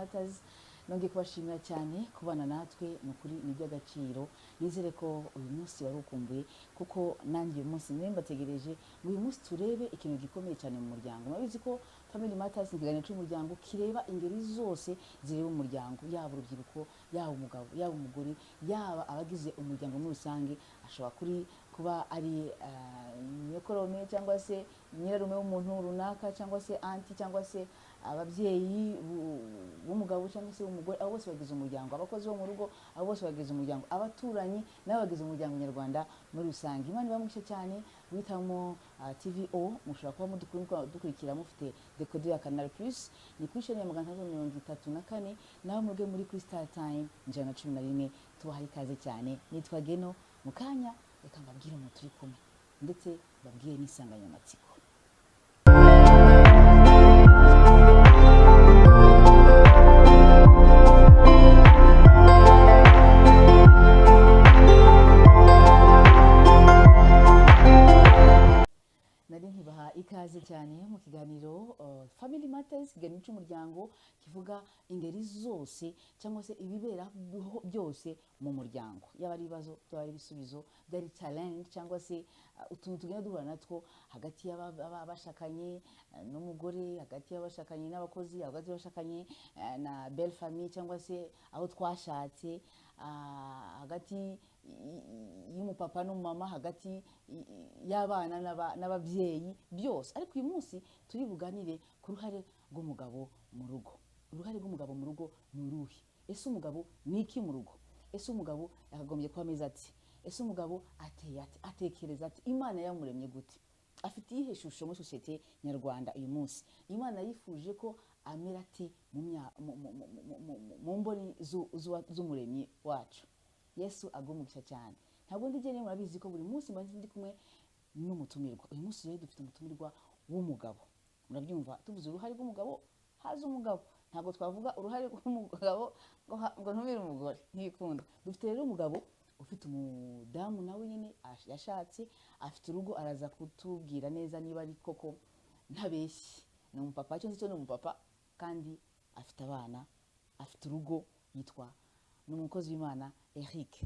Matters. Nongeye kubashimira cyane kubana natwe nukuri ni by'agaciro. Nizere ko uyu munsi wari ukumbuye kuko nanjye uyu munsi nimbategereje ngo uyu munsi turebe ikintu gikomeye cyane mu muryango. Murabizi ko Family Matters ni ikiganiro cy'umuryango kireba ingeri zose zireba umuryango, yaba urubyiruko, yaba umugabo, yaba umugore, yaba abagize umuryango muri rusange. Ashobora kuba ari nyokorome cyangwa se nyirarume w'umuntu runaka cyangwa se anti cyangwa se ababyeyi b'umugabo cyangwa se umugore, abo bose bagize umuryango, abakozi bo mu rugo, abo bose bagize umuryango, abaturanyi nabo bagize umuryango nyarwanda muri rusange. Imana ibamugishe cyane. Witamo TVO, mushobora kuba dukurikira mufite decoder ya Canal Plus, ni kuri chaîne ya 334, naho muge muri kuri Star Time 111. Tubahaye ikaze cyane. Nitwa Geno. Mukanya reka mbabwire umuntu turi kumwe ndetse babwire n'isanganyamatsiko. Ikaze cyane mu kiganiro Family Matters, ikiganiro cy'umuryango kivuga ingeri zose cyangwa se ibibera byose mu muryango, yaba ari ibibazo, yaba ari ibisubizo, byari challenge cyangwa se utuntu tugenda duhura natwo hagati y'abashakanye n'umugore, hagati y'abashakanye n'abakozi, hagati y'abashakanye na belle famille cyangwa se aho twashatse, hagati y'umupapa n'umumama, hagati y'abana n'ababyeyi byose. Ariko uyu munsi turi buganire ku ruhare rw'umugabo mu rugo. Uruhare rw'umugabo mu rugo ni uruhe? Ese umugabo ni iki mu rugo? Ese umugabo yakagombye kuba ameze ati? Ese umugabo ateye ati? Atekereza ati? Imana yamuremye gute? Afite iyihe shusho muri sosiyete nyarwanda uyu munsi? Imana yifuje ko amera ati mu mboni z'umuremyi wacu. Yesu agumugisha cyane. Ntabwo ndigene murabizi ko buri munsi mbanze ndi kumwe n'umutumirwa. Uyu munsi rero dufite umutumirwa w'umugabo. Murabyumva, tuvuze uruhare rw'umugabo haza umugabo. Ntabwo twavuga uruhare rw'umugabo ngo ntumire umugore, ntibikunda. Dufite rero umugabo ufite umudamu nawe nyine yashatse, afite urugo, araza kutubwira neza niba ari koko ntabeshye. Ni umupapa, cyo nzi cyo ni umupapa kandi afite abana, afite urugo, yitwa n'umukozi w'Imana Eric.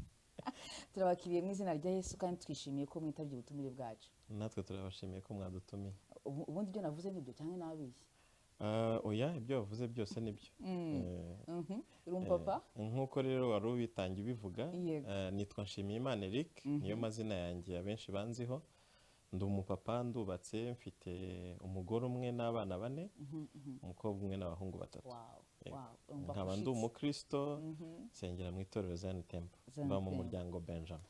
Turabakiriye mu izina rya Yesu kandi twishimiye ko mwitabye ubutumire bwacu. Natwe turabashimiye ko mwadutumiye. Ubundi ibyo navuze nibyo cyangwa nabeshye? Oya, ibyo wavuze byose nibyo. Uri umupapa? Nkuko rero wari ubitangiye ubivuga, nitwa Nshimiyimana Eric, niyo mazina yanjye abenshi banziho. Ndi umupapa, ndubatse, mfite umugore umwe n'abana 4, umukobwa umwe n'abahungu 3. Nkaba ndi umukristo, nsengera mu itorero Zion Temple, mba mu muryango Benjamin.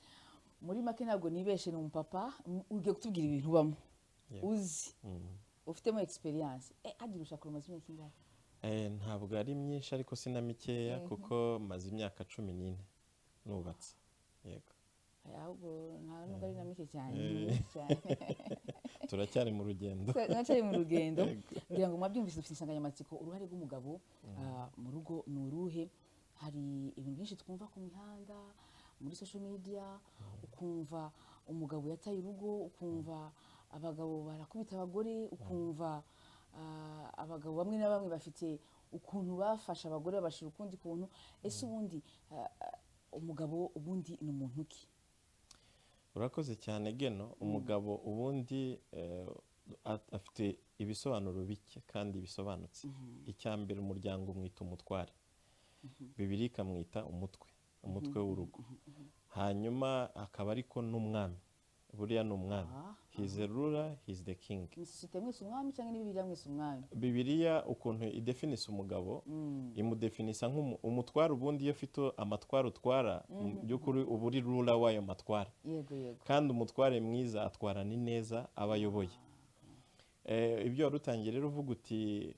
Muri make ntabwo nibeshe, ni umupapa ugiye kutubwira ibintu bamo uzi, ufitemo experience. Agira ushaka umaze imyaka ingahe? Ntabwo ari myinshi ariko sina mikeya kuko maze imyaka 14 nubatse. Yego. Ahubwo nta nubwo ari na mike cyane. Turacyari mu rugendo. Turacyari mu rugendo. Ngira ngo mwabyumvise, dufite insanganyamatsiko uruhare rw'umugabo mu rugo ni uruhe. Hari ibintu byinshi twumva ku mihanda, muri social media, ukumva umugabo yataye urugo, ukumva abagabo barakubita abagore, ukumva abagabo bamwe na bamwe bafite ukuntu bafasha abagore babashira ukundi kuntu. Ese ubundi umugabo ubundi ni umuntu ki? Urakoze cyane Geno. Umugabo ubundi afite ibisobanuro bike kandi bisobanutse. Icyambere, umuryango mwita umutware, Bibiliya ikamwita umutwe w'urugo. Hanyuma akaba ariko n'umwami. Buriya ni umwami. He is the ruler, he is the king. Nisite mwese umwami cyangwa ni Bibiliya mwese umwami? Bibiliya ukuntu idefinisa umugabo, imudefinisa nk'umutware. Ubundi iyo ufite amatware utwara, by'ukuri uba uri ruler w'ayo matware. Yego yego. Kandi umutware mwiza atwara ni neza abayoboye. Ibyo warutangiye rero uvuga uti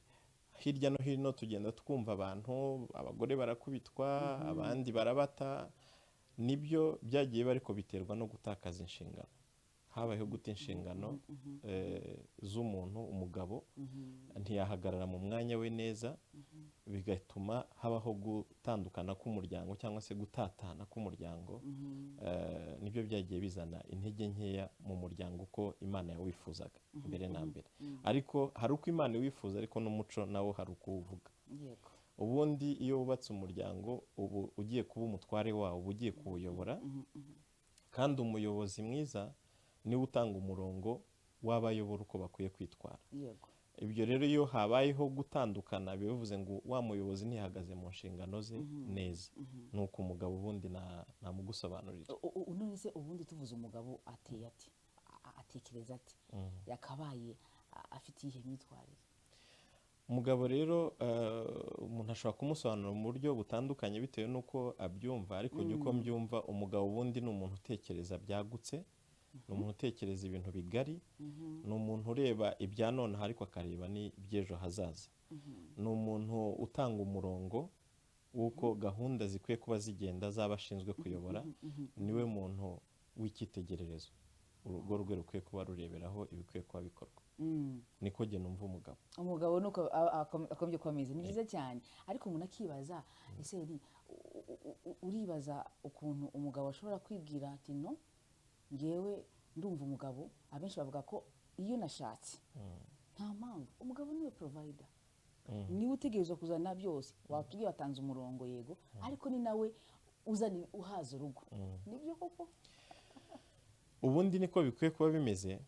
hirya no hino tugenda twumva abantu, abagore barakubitwa, abandi barabata. Nibyo byagiye bariko biterwa no gutakaza inshingano. Habayeho guta inshingano z'umuntu. Umugabo ntiyahagarara mu mwanya we neza, bigatuma habaho gutandukana k'umuryango cyangwa se gutatana k'umuryango. Nibyo byagiye bizana intege nkeya mu muryango uko Imana yawifuzaga mbere na mbere. Ariko hari uko Imana wifuza, ariko n'umuco nawo hari uko uvuga. ubundi iyo wubatse umuryango ubu ugiye kuba umutware wawo, uba ugiye kuwuyobora, kandi umuyobozi mwiza niwe utanga umurongo w'abayobora uko bakwiye kwitwara. yego Ibyo rero iyo habayeho gutandukana bivuze ngo wa muyobozi ntihagaze mu nshingano ze neza, nuko umugabo ubundi namugusobanurira. none se ubundi tuvuze umugabo ateye ati atekereza ati yakabaye afite iyihe myitwarire? Umugabo rero umuntu ashobora kumusobanura mu buryo butandukanye bitewe n'uko abyumva, ariko njye uko mbyumva, umugabo ubundi ni umuntu utekereza byagutse, ni umuntu utekereza ibintu bigari, ni umuntu ureba ibya none ariko akareba n'iby'ejo hazaza, ni umuntu utanga umurongo w'uko gahunda zikwiye kuba zigenda zaba ashinzwe kuyobora, niwe muntu w'icyitegererezo urugo rwe rukwiye kuba rureberaho ibikwiye kuba bikorwa. Niko jye numva umugabo nuko akombye kuba ameze. Ni byiza cyane, ariko umuntu akibaza ese uribaza ukuntu umugabo ashobora kwibwira ati no, ngewe ndumva umugabo. Abenshi bavuga ko iyo nashatse nta mpamvu, umugabo niwe provider, niwe utegerezwa kuzana byose. Watubwiye watanze umurongo, yego, ariko ni nawe uzana uhaza urugo. Nibyo koko? ubundi niko bikwiye kuba bimeze,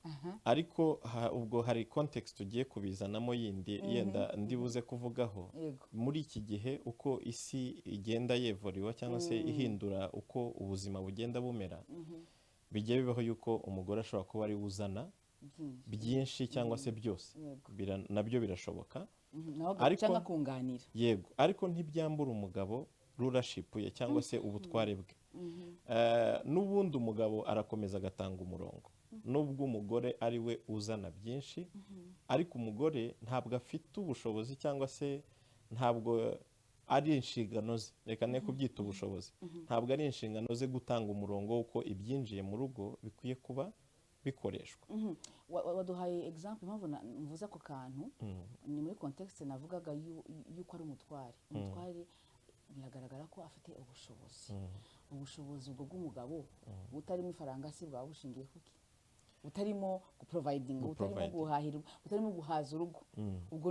ariko ubwo hari context tugiye kubizanamo yindi yenda ndibuze kuvugaho. Muri iki gihe uko isi igenda yevoriwa cyangwa se ihindura uko ubuzima bugenda bumera, bijya bibaho yuko umugore ashobora kuba ari uzana byinshi cyangwa se byose, nabyo birashoboka, cyangwa kunganira. Yego, ariko ntibyambura umugabo rurashipuye cyangwa se ubutware bwe. N'ubundi umugabo arakomeza agatanga umurongo, nubwo umugore ari we uzana byinshi, ariko umugore ntabwo afite ubushobozi cyangwa se ntabwo ari inshingano ze, reka ne kubyita ubushobozi, ntabwo ari inshingano ze gutanga umurongo w'uko ibyinjiye mu rugo bikwiye kuba bikoreshwa. Waduhaye example, impamvu mvuze ako kantu ni muri context navugaga yuko ari umutware. Umutware biragaragara ko afite ubushobozi. Ubushobozi ubwo bw'umugabo butarimo ifaranga se bwaba bushingiye kuki? Butarimo guproviding, butarimo guhahira, butarimo guhaza urugo. Ubwo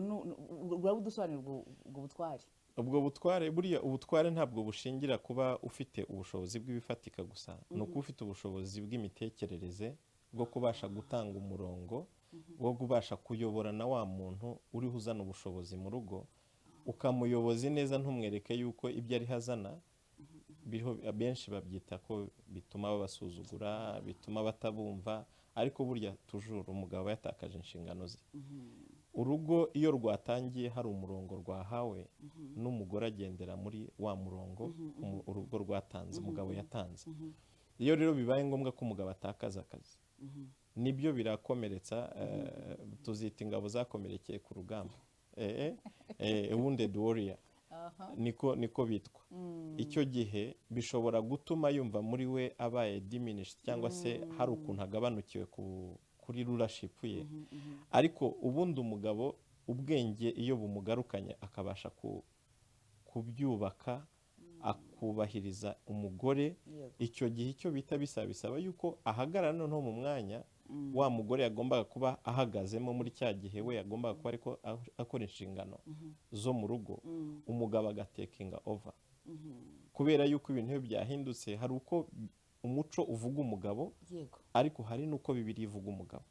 burabudusobanurira ubwo butware. Ubwo butware, buriya ubutware ntabwo bushingira kuba ufite ubushobozi bw'ibifatika gusa, ni ukuba ufite ubushobozi bw'imitekerereze bwo kubasha gutanga umurongo, wo kubasha kuyobora na wa muntu uriho uzana ubushobozi mu rugo, ukamuyobozi neza, ntumwereke yuko ibyo ari hazana benshi babyita ko bituma babasuzugura, bituma batabumva, ariko burya tujuru umugabo yatakaje inshingano ze. Urugo iyo rwatangiye hari umurongo rwahawe, n'umugore agendera muri wa murongo urugo rwatanze, umugabo yatanze. Iyo rero bibaye ngombwa ko umugabo atakaza akazi, nibyo birakomeretsa, tuzita ingabo zakomerekeye ku rugamba, wounded warrior, niko bitwa. Icyo gihe bishobora gutuma yumva muri we abaye diminished, cyangwa se hari ukuntu agabanukiwe kuri rulership ye. Ariko ubundi umugabo ubwenge iyo bumugarukanye akabasha kubyubaka, akubahiriza umugore, icyo gihe icyo bita bisaba yuko ahagarara noneho mu mwanya wa mugore yagombaga kuba ahagazemo muri cya gihe we yagombaga kuba ariko akora inshingano zo mu rugo, umugabo agatekinga over. Kubera yuko ibintu iyo byahindutse, hari uko umuco uvuga umugabo, ariko hari n'uko Bibiliya ivuga umugabo.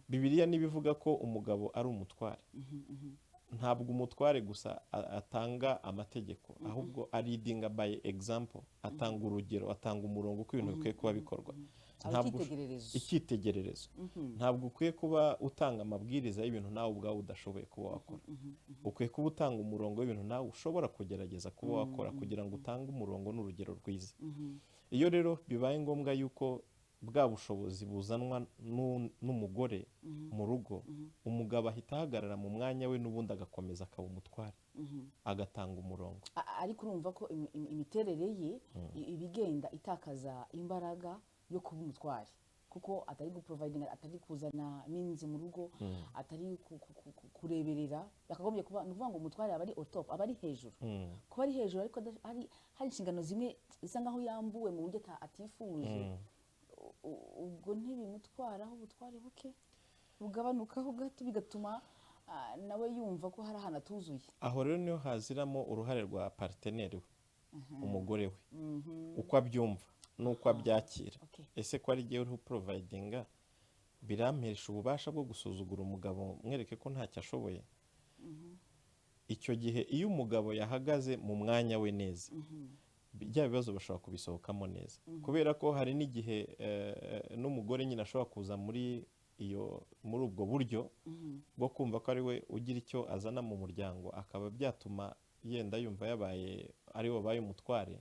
Bibiliya nibivuga ko umugabo ari umutware, ntabwo umutware gusa atanga amategeko, ahubwo aridinga by example, atanga urugero, atanga umurongo uko ibintu bikwiye kuba bikorwa. Icyitegererezo. Ntabwo ukwiye kuba utanga amabwiriza y'ibintu nawe ubwawe udashoboye kuba wakora. Ukwiye kuba utanga umurongo w'ibintu nawe ushobora kugerageza kuba wakora, kugira ngo utange umurongo n'urugero rwiza. Iyo rero bibaye ngombwa yuko bwa bushobozi buzanwa n'umugore mu rugo, umugabo ahita ahagarara mu mwanya we, n'ubundi agakomeza akaba umutware, agatanga umurongo. Ariko urumva ko imiterere ye ibigenda itakaza imbaraga yo kuba umutware, kuko atari guproviding, atari kuzana means mu rugo, atari kureberera. Yakagombye kuba, nuvuga ngo umutware aba ari au top, aba ari hejuru. Kuba ari hejuru ariko hari inshingano zimwe isa nkaho yambuwe mu buryo atifuje, ubwo ntibimutwaraho ubutware buke bugabanukaho gato, bigatuma nawe yumva ko hari ahantu atuzuye. aho rero niho haziramo uruhare rwa parteneri we, umugore we, uko abyumva n'uko abyakira. Okay. ese ko ari jyewe uriho providinga, birampesha ububasha bwo gusuzugura umugabo mwereke ko ntacyo ashoboye? icyo gihe iyo umugabo yahagaze mu mwanya we neza, bya bibazo bashobora kubisohokamo neza, kubera ko hari n'igihe n'umugore nyine ashobora kuza muri ubwo buryo bwo kumva ko ari we ugira icyo azana mu muryango, akaba byatuma yenda yumva ari we wabaye umutware,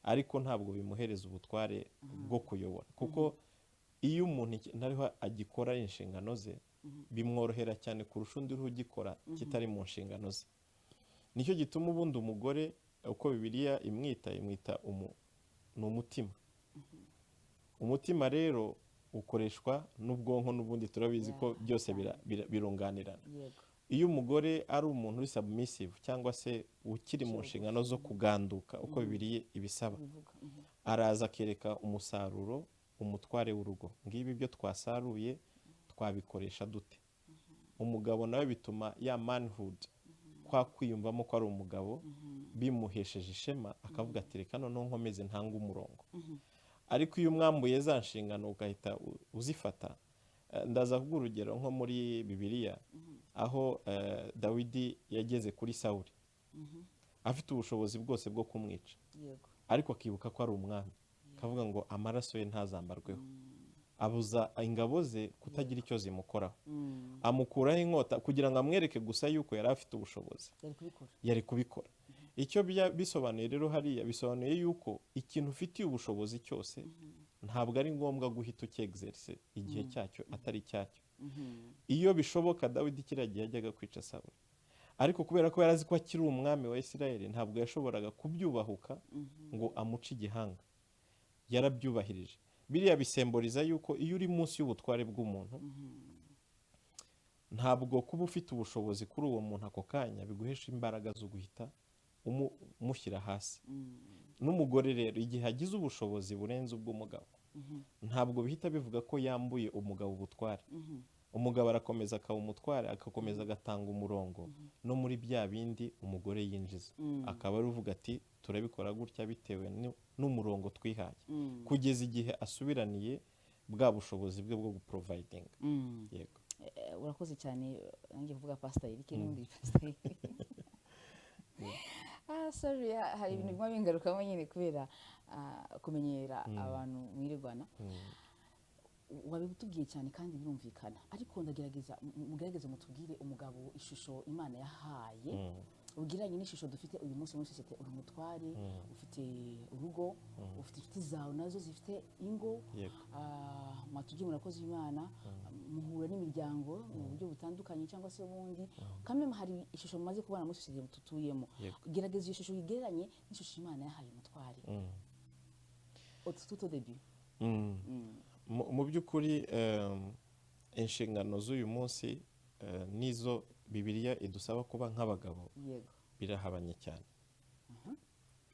ariko ntabwo bimuhereza ubutware bwo kuyobora, kuko iyo umuntu ntariho agikora inshingano ze, bimworohera cyane kurusha undi uriho ugikora kitari mu nshingano ze. nicyo gituma ubundi umugore, uko Bibiliya imwita ni umutima. umutima rero ukoreshwa n'ubwonko, n'ubundi turabizi ko byose birunganirana. iyo umugore ari umuntu uri submissive cyangwa se ukiri mu nshingano zo kuganduka uko Bibiliya ibisaba, araza akereka umusaruro umutware w'urugo, ngibi byo twasaruye twabikoresha dute. umugabo nawe bituma ya manhood, kwa kwiyumvamo ko ari umugabo, bimuhesheje ishema, akavuga ati reka noneho nkomeze ntanga umurongo. ariko iyo umwambuye za nshingano ugahita uzifata, ndaza kuvuga urugero nko muri Bibiliya, aho Dawidi yageze kuri Sawuli afite ubushobozi bwose bwo kumwica, ariko akibuka ko ari umwami, akavuga ngo amaraso ye ntazambarweho. abuza ingabo ze kutagira icyo zimukoraho, amukuraho inkota kugira ngo amwereke gusa yuko yari afite ubushobozi, yari kubikora. icyo bisobanuye rero hariya, bisobanuye yuko ikintu ufitiye ubushobozi cyose ntabwo ari ngombwa guhita ucyexerce igihe cyacyo atari icyacyo. iyo bishoboka Dawidi kiriya gihe yajyaga kwica Sawuli, ariko kubera ko yari azi ko akiri umwami wa Isirayeli, ntabwo yashoboraga kubyubahuka ngo amuce igihanga, yarabyubahirije. biriya bisemboriza yuko iyo uri munsi y'ubutware bw'umuntu, ntabwo kuba ufite ubushobozi kuri uwo muntu ako kanya biguhesha imbaraga zo guhita umushyira hasi. n'umugore rero igihe agize ubushobozi burenze ubw'umugabo, ntabwo bihita bivuga ko yambuye umugabo ubutware. umugabo arakomeza akaba umutware, agakomeza agatanga umurongo no muri bya bindi umugore yinjiza, akaba ari uvuga ati turabikora gutya bitewe n'umurongo twihaye, kugeza igihe asubiraniye bwa bushobozi bwe bwo guprovidinga. yego, urakoze cyane. nanjye kuvuga pasiteri n'undi pasiteri. sorry, hari ibintu bimwe bingarukamo nyine kubera kumenyera abantu mwirirwana. wabitubwiye cyane kandi birumvikana, ariko mugerageze mutubwire umugabo ishusho Imana yahaye, ubwiranye n'ishusho dufite uyu munsi muri sosiyete. uri umutware, ufite urugo, ufite inshuti zawe nazo zifite ingo, mwatubwiye murakoze Imana, muhura n'imiryango mu buryo butandukanye cyangwa se ubundi, kandi hari ishusho mumaze kubona muri sosiyete tutuyemo. gerageza iyo shusho igeranye n'ishusho Imana yahaye umutware tout au début. mu by'ukuri inshingano z'uyu munsi nizo Bibiliya idusaba kuba nk'abagabo, birahabanye cyane.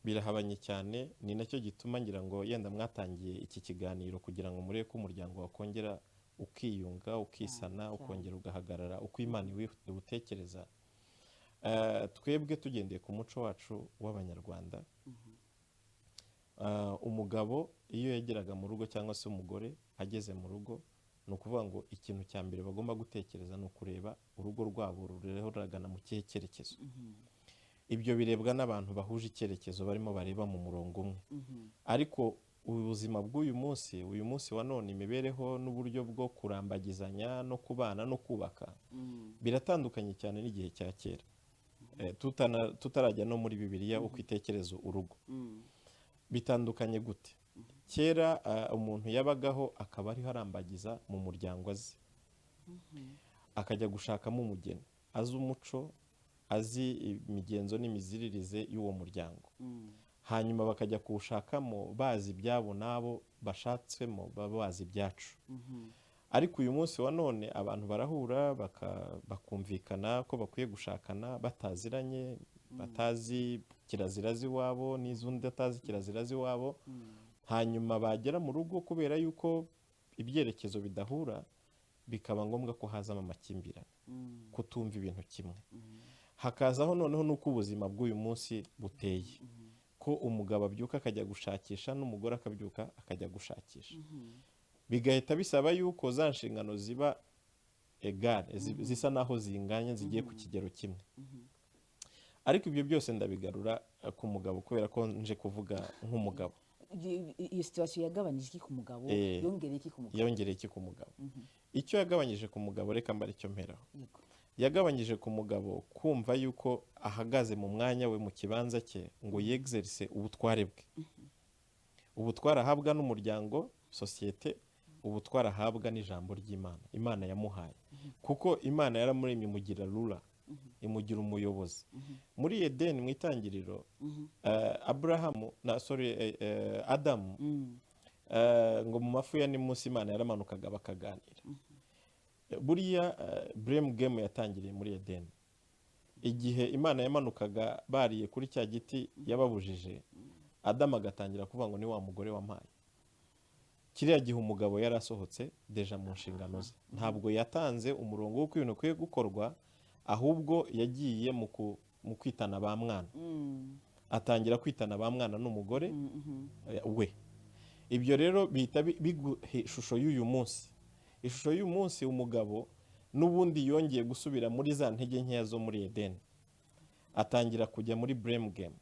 birahabanye cyane, ni nacyo gituma ngira ngo yenda mwatangiye iki kiganiro kugira ngo murebe ko umuryango wakongera ukiyunga, ukisana, ukongera ugahagarara uko Imana iwutekereza. twebwe tugendeye ku muco wacu w'Abanyarwanda, umugabo iyo yageraga mu rugo cyangwa se umugore ageze mu rugo, ni ukuvuga ngo ikintu cya mbere bagomba gutekereza ni ukureba urugo rwabo ruragana mu kihe cyerekezo. ibyo birebwa n'abantu bahuje icyerekezo, barimo bareba mu murongo umwe. ariko ubuzima bw'uyu munsi wa none, imibereho n'uburyo bwo kurambagizanya no kubana no kubaka biratandukanye cyane n'igihe cya kera. tutarajya no muri Bibiliya uko itekereza urugo. bitandukanye gute? kera umuntu yabagaho akaba ariho arambagiza mu muryango azi, akajya gushakamo umugeni azi umuco, azi imigenzo n'imiziririze y'uwo muryango, hanyuma bakajya kuwushakamo bazi ibyabo n'abo bashatsemo baba bazi ibyacu. ariko uyu munsi wa none abantu barahura bakumvikana ko bakwiye gushakana bataziranye, batazi kirazira z'iwabo n'iz'undi atazi kirazira z'iwabo, hanyuma bagera mu rugo kubera yuko ibyerekezo bidahura, bikaba ngombwa ko hazamo amakimbirane, kutumva ibintu kimwe. Hakazaho noneho n'uko ubuzima bw'uyu munsi buteye, ko umugabo abyuka akajya gushakisha n'umugore akabyuka akajya gushakisha, bigahita bisaba yuko za nshingano ziba egare, zisa naho zinganye, zigiye ku kigero kimwe. Ariko ibyo byose ndabigarura ku mugabo kubera ko nje kuvuga nk'umugabo. Iyo situation yagabanije iki ku mugabo, yongereye iki ku mugabo? Yongereye iki ku mugabo? Icyo yagabanyije ku mugabo, reka mbare icyo mperaho. Yagabanyije ku mugabo kumva yuko ahagaze mu mwanya we, mu kibanza cye, ngo yexerce ubutware bwe. Ubutware ahabwa n'umuryango, sosiyete, ubutware ahabwa n'ijambo ry'Imana, Imana yamuhaye. Kuko Imana yaramuremye imugira rura, imugira umuyobozi. Muri Edeni mu itangiriro, Adamu, ngo mu mafu ya nimunsi Imana yaramanukaga bakaganira. Buriya blame game yatangiriye muri Edeni. Igihe Imana yamanukaga bariye kuri cya giti yababujije, Adamu agatangira kuvuga ngo ni wa mugore wampaye. Kiriya gihe umugabo yarasohotse deja mu nshingano ze, ntabwo yatanze umurongo w'uko ibintu ukwiye gukorwa, ahubwo yagiye mu kwitana ba mwana. Atangira kwitana ba mwana n'umugore we. Ibyo rero bihita biguha ishusho y'uyu munsi. Ishusho y'uyu munsi, umugabo n'ubundi yongeye gusubira muri za ntege nkeya zo muri Edeni. Atangira kujya muri blame game.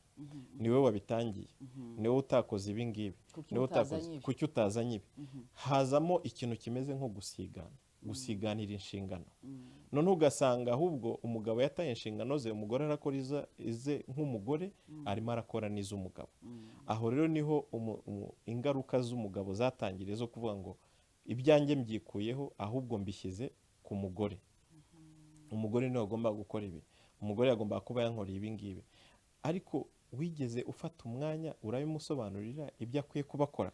Niwe wabitangiye, niwe utakoze ibi ngibi, niwe utakoze, kuki utazanye ibi. Hazamo ikintu kimeze nko gusiganira inshingano. None ugasanga ahubwo umugabo yataye inshingano ze, umugore arakora ize nk'umugore, arimo arakora n'iz'umugabo. Aho rero niho ingaruka z'umugabo zatangiriye zo kuvuga ngo ibyanjye mbyikuyeho, ahubwo mbishyize ku mugore. Umugore niwe agomba gukora ibi, umugore yagomba kuba yankoreye ibi ngibi. Ariko wigeze ufata umwanya urabimusobanurira ibyo akwiye kuba akora?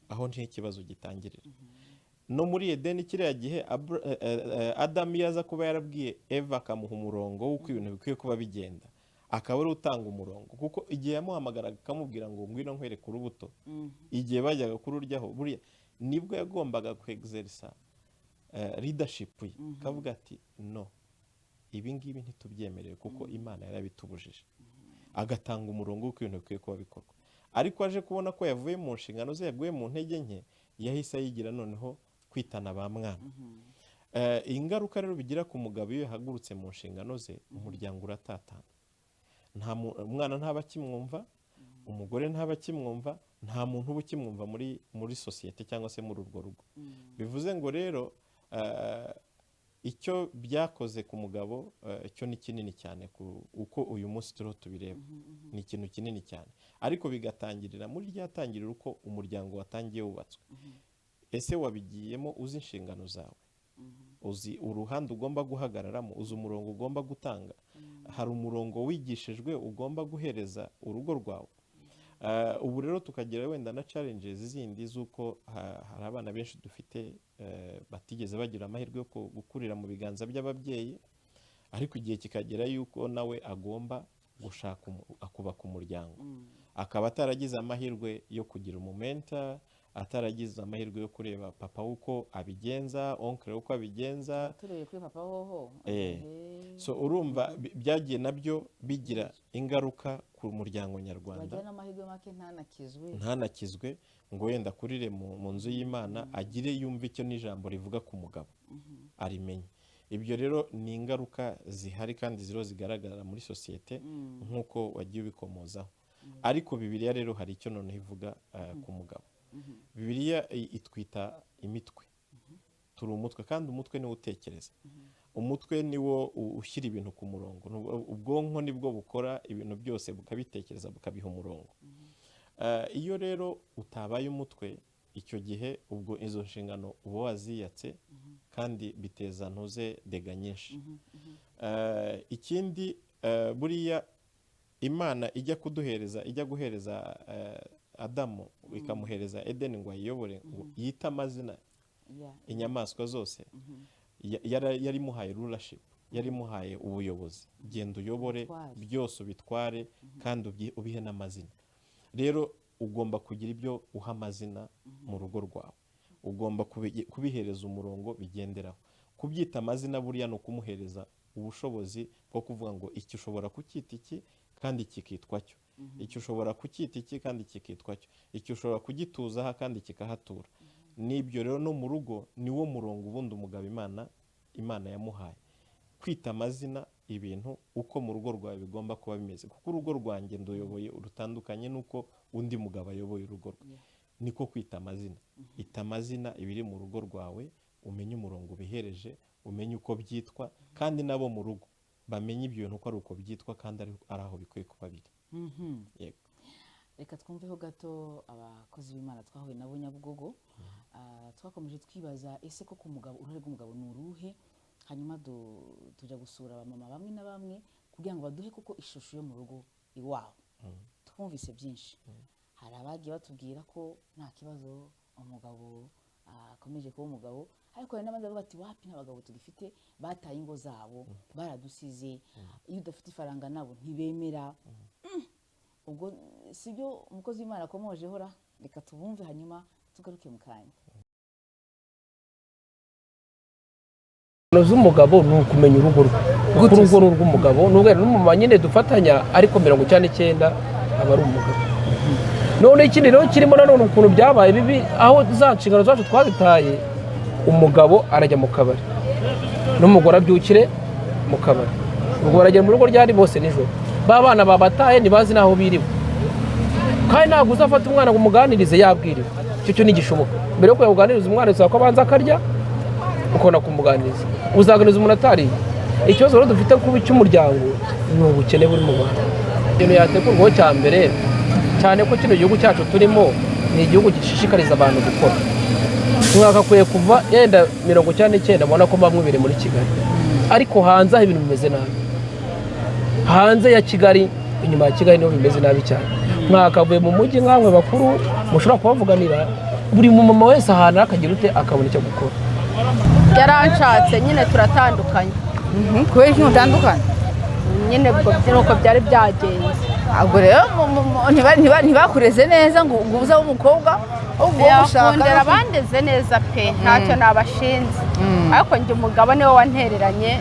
Aho ntiho ikibazo gitangirira. No muri Edeni kiriya gihe Adamu yaza kuba yarabwiye Eva akamuha umurongo w'uko ibintu bikwiye kuba bigenda, akaba ari utanga umurongo. Kuko igihe yamuhamagaraga akamubwira ngo ngwino nkwereke urubuto, igihe bajyaga kururyaho, buriya nibwo yagombaga kwexerisa leadership ye, akavuga ati no, ibi ngibi ntitubyemerewe kuko Imana yarabitubujije. Agatanga umurongo w'uko ibintu bikwiye kuba bikorwa. Ariko aje kubona ko yavuye mu nshingano ze, yaguye mu ntege nke, yahise yigira noneho kwitana ba mwana. Ingaruka rero bigira ku mugabo iyo yahagurutse mu nshingano ze, umuryango uratatana. Umwana ntaba akimwumva, umugore ntaba akimwumva, nta muntu uba ukimwumva muri sosiyete cyangwa se muri urwo rugo. Bivuze ngo rero icyo byakoze ku mugabo cyo ni kinini cyane, uko uyu munsi turiho tubireba, ni ikintu kinini cyane. Ariko bigatangirira muri ryatangirira uko umuryango watangiye wubatswe. Ese wabigiyemo uzi inshingano zawe, uzi uruhande ugomba guhagararamo, uzi umurongo ugomba gutanga, hari umurongo wigishijwe ugomba guhereza urugo rwawe. Ubu rero tukagira wenda na challenges zindi z'uko hari abana benshi dufite batigeze bagira amahirwe yo gukurira mu biganza by'ababyeyi, ariko igihe kikagera yuko nawe agomba gushaka akubaka umuryango, akaba ataragize amahirwe yo kugira umumenta, ataragize amahirwe yo kureba papa uko abigenza, onkle uko abigenza. Tureye kuri papa hoho. So urumva byagiye nabyo bigira ingaruka ku muryango nyarwanda. Bagira n'amahirwe make ntanakizwe ngo wenda kurire mu nzu y'Imana, agire yumva icyo n'ijambo rivuga ku mugabo, arimenye. Ibyo rero ni ingaruka zihari kandi ziro zigaragara muri sosiyete nk'uko wagiye ubikomozaho. Ariko Bibiliya rero hari icyo noneho ivuga ku mugabo. Bibiliya itwita imitwe. Turi umutwe, kandi umutwe niwo utekereza. Umutwe niwo ushyira ibintu ku murongo. Ubwonko nibwo bukora ibintu byose, bukabitekereza, bukabiha umurongo. Iyo rero utabaye umutwe, icyo gihe ubwo izo nshingano uba waziyatse, kandi biteza ntuze dega nyinshi. Ikindi buriya Imana ijya guhereza Adamu, ikamuhereza Edeni ngo ayiyobore, ngo yita amazina inyamaswa zose, yari muhaye rulership, yari muhaye ubuyobozi. Genda uyobore byose, ubitware kandi ubihe n'amazina. Rero ugomba kugira ibyo uha amazina mu rugo rwawe. ugomba kubihereza umurongo bigenderaho. Kubyita amazina buriya ni ukumuhereza ubushobozi bwo kuvuga ngo iki ushobora kucyita iki kandi kikitwa cyo, iki ushobora kucyita iki kandi kikitwa cyo, iki ushobora kugituzaha kandi kikahatura. N'ibyo rero no mu rugo niwo murongo ubundi umugabo Imana yamuhaye, kwita amazina ibintu uko mu rugo rwawe bigomba kuba bimeze, kuko urugo rwanjye nduyoboye rutandukanye n'uko undi mugabo ayoboye urugo rwe. Niko kwita amazina. Ita amazina ibiri mu rugo rwawe, umenye umurongo ubihereje, umenye uko byitwa, kandi nabo mu rugo bamenye ibyo bintu ko ari uko byitwa kandi ari aho bikwiye kuba biri. Yego. Reka twumveho gato abakozi b'Imana twahuye nabo Nyabugogo. Twakomeje twibaza ese koko uruhare rw'umugabo ni uruhe, hanyuma tujya gusura abamama bamwe na bamwe kugira ngo baduhe koko ishusho yo mu rugo iwabo. Twumvise byinshi. Hari abagiye batubwira ko nta kibazo umugabo akomeje kuba umugabo, ariko hari n'abandi bavuga ati wapi n'abagabo tugifite bataye ingo zabo baradusize, iyo udafite ifaranga nabo ntibemera. Ubwo sibyo umukozi w'Imana akomoje hora. Reka tubumve hanyuma tugaruke mu kanya. Z'umugabo ni ukumenya urugo rwe, kuko urugo rw'umugabo n'ubwo n'umumama nyine dufatanya, ariko 99 aba ari umugabo. None ikindi rero kirimo nanone ukuntu byabaye bibi, aho za nshingano zacu twazitaye, umugabo arajya mu kabari n'umugore abyukire mu kabari, ubwo baragera mu rugo ryari bose nijoro, babana babataye ntibazi naho biriwe, kandi ntabwo uzafata umwana ngo umuganirize yabwiriwe. Icyo ni igishoboka. Mbere yo kuganiriza umwana usaba ko abanza akarya ukona kumuganiriza, uzaganiriza umuntu atariye. Ikibazo rero dufite kuba cy'umuryango ni ubukene buri mu Rwanda. Ibintu yategurwaho cya mbere cyane ko kino gihugu cyacu turimo ni igihugu gishishikariza abantu gukora. Mwakakwiye kuva yenda 99 abona ko bamwe biri muri Kigali, ariko hanze aho ibintu bimeze nabi. Hanze ya Kigali, inyuma ya Kigali niho bimeze nabi cyane. Mwakavuye mu mujyi nkamwe bakuru mushobora kubavuganira, buri mumama wese ahantu akagira ute akabona icyo gukora. Yaranshatse nyine turatandukanye. Kubera iki mutandukanye? Nyine nuko byari byagenze. Ubwo rero ntibakureze neza ngo ubuze umukobwa yakundera bandeze neza pe, ntacyo nabashinze. Ariko njye umugabo niwe wantereranye,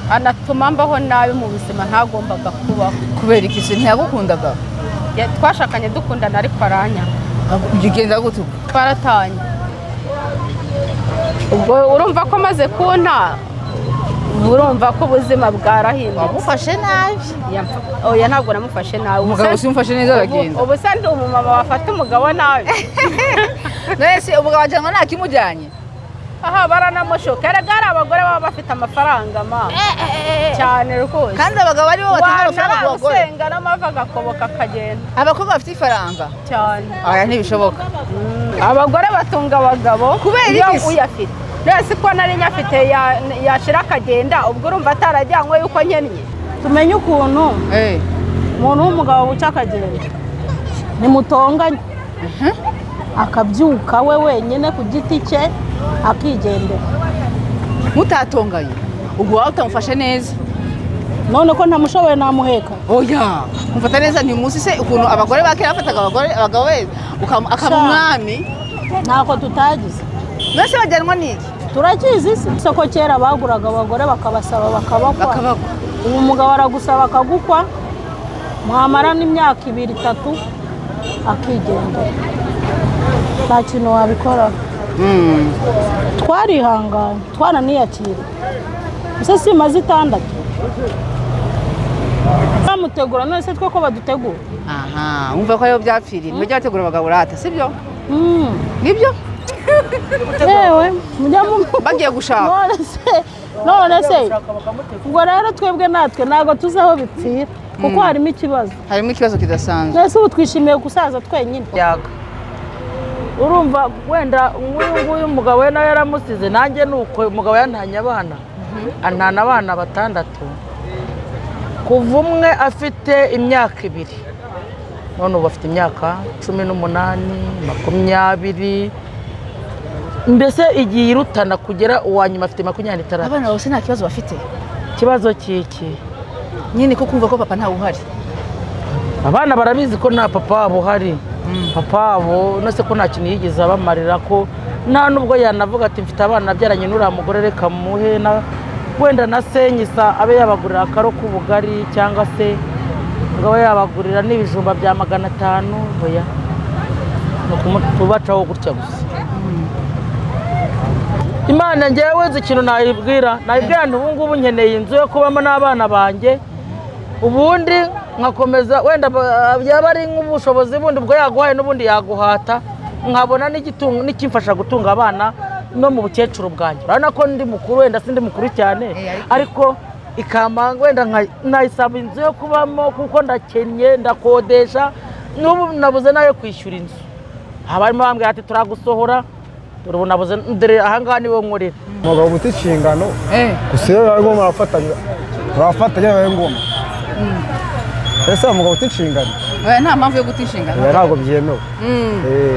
anatuma mbaho nabi mu buzima ntagombaga kubaho. Kubera iki se ntiyagukundaga? Twashakanye dukundana ariko aranya. Bigenda gute? Twaratanye. Ubwo urumva ko maze kunta, urumva ko ubuzima bwarahindutse. Wamufashe nabi? Oya ntabwo namufashe nabi. Umugabo simufashe neza aragenda. Ubu se ndi umumama wafata umugabo nabi. Nese umugabo ajyanwa nta kimujyanye? Aha baranamushoka. Erega hari abagore baba bafite amafaranga ma. Cyane rwose. Kandi abagabo ari bo batanga amafaranga ku bagore. Usenga n'amava agakoboka akagenda. Abakobwa bafite ifaranga? Cyane. Aya ntibishoboka. Abagore batunga abagabo kubera iki uyafite. Nese ko nari nyafite yashira akagenda, ubwo urumva atarajyanywe yuko nkennye. Tumenye ukuntu umuntu w'umugabo buca akagenda nimutonganye, akabyuka we wenyine ku giti cye akigendera. Mutatonganye ubwo wawe utamufashe neza? None ko ntamushoboye namuheka. Oya mufata neza ntimuzi se ukuntu abagore bakera bafataga abagabo be akaba umwami? Ntako tutagize. Nese bajyanwa n'iki? Turakizi se ko kera baguraga abagore bakabasaba bakabakwa. Ubu umugabo aragusaba akagukwa, mwamara n'imyaka 2-3 akigendera. Nta kintu wabikora. Twarihanganye, twaraniyakira. Ese simaze 6. Bamutegura none se twe ko badutegura. Aha, umva ko ayo byapfiriye. Mujya bategura abagabo rata, sibyo? Nibyo? Yewe, bagiye gushaka. None se ubwo rero twebwe natwe ntago tuzaho bipfira, kuko harimo ikibazo. Harimo ikibazo kidasanzwe. Nese ubu twishimiye gusaza twenyine. Yaga. Urumva wenda nguyu umugabo we nawe yaramusize, nanjye nuko umugabo yantanye abana. Antana abana 6. Kuva umwe afite imyaka 2. None ubu afite imyaka 18, 20. Mbese igiye irutana kugera uwanyuma afite 23. Abana bose nta kibazo bafite? Kibazo kiki nyine ko kumva ko papa ntawe uhari. Abana barabizi ko nta papa wabo uhari. Papa wabo nose ko nta kintu yigeze abamarira, ko nta nubwo yanavuga ati mfite abana nabyaranye n'uriya mugore reka muhe wenda na senyisa abe yabagurira akaro k'ubugari cyangwa se ngo abe yabagurira n'ibijumba bya 500 oya ni ukubacaho gutya gusa. Imana njyewe nzi ikintu nayibwira nti ubu ngubu nkeneye inzu yo kubamo n'abana banjye, ubundi nkakomeza wenda byaba ari nk'ubushobozi bundi bwo yaguhaye n'ubundi yaguhata, nkabona n'ikimfasha gutunga abana no mu bukecuru bwanjye. Urabona ko ndi mukuru, wenda sindi mukuru cyane, ariko ikamanga wenda nayisaba inzu yo kubamo kuko ndakennye, ndakodesha, n'ubu nabuze nayo kwishyura inzu. Abarimo bambwira ati turagusohora, ubu nabuze dore ahangaha nibo nkorera. Umugabo ufite inshingano gusa iyo bari ngombwa barafatanya bibaye ngombwa. Ese umugabo ufite inshingano nta mpamvu yo guta inshingano, ntabwo byemewe.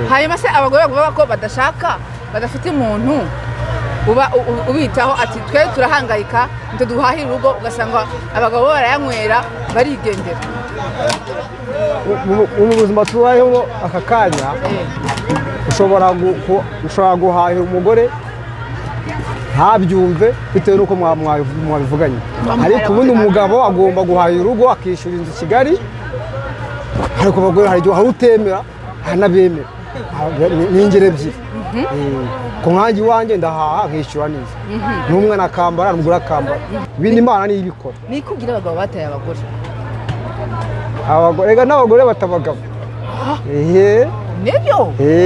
hanyuma se abagore bavuga ko badashaka, badafite umuntu ubitaho, ati twe turahangayika duhahira urugo, ugasanga abagabo barayanywera barigendera. Mu buzima tubayeho aka kanya ushobora guhahira umugore ntabyumve bitewe n'uko mwabivuganye, ariko ubundi umugabo agomba guhahira urugo akishyura inzu i Kigali. Ariko abagore hari igihe hari utemera hanabemera, ni ingero ebyiri. Ku nkangi iwanjye ndahaha nkishyura neza, n'umwana akambara n'umugore akambara, ibindi Imana niyo ibikora. Ni kubwira abagabo bataye abagore, abagore n'abagore batabagabo. nibyo